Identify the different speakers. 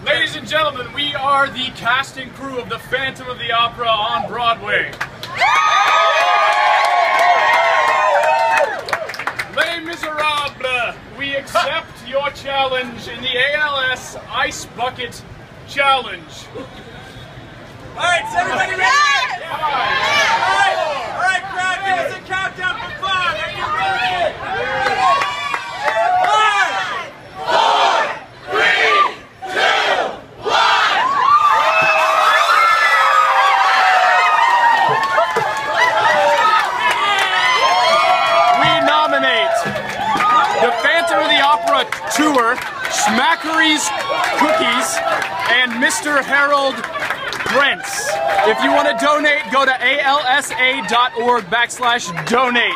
Speaker 1: Ladies and gentlemen, we are the cast and crew of the Phantom of the Opera on Broadway. Les Misérables, we accept your challenge in the ALS Ice Bucket Challenge.
Speaker 2: Alright, is everybody ready?
Speaker 1: Yeah.
Speaker 2: Alright, crowd, give us a countdown for 5. Are you ready? 5, 4, 3, 2, 1.
Speaker 1: We nominate the Phantom of the Opera Tour, Schmackary's Cookies, and Mr. Harold Brents. If you want to donate, go to alsa.org/donate.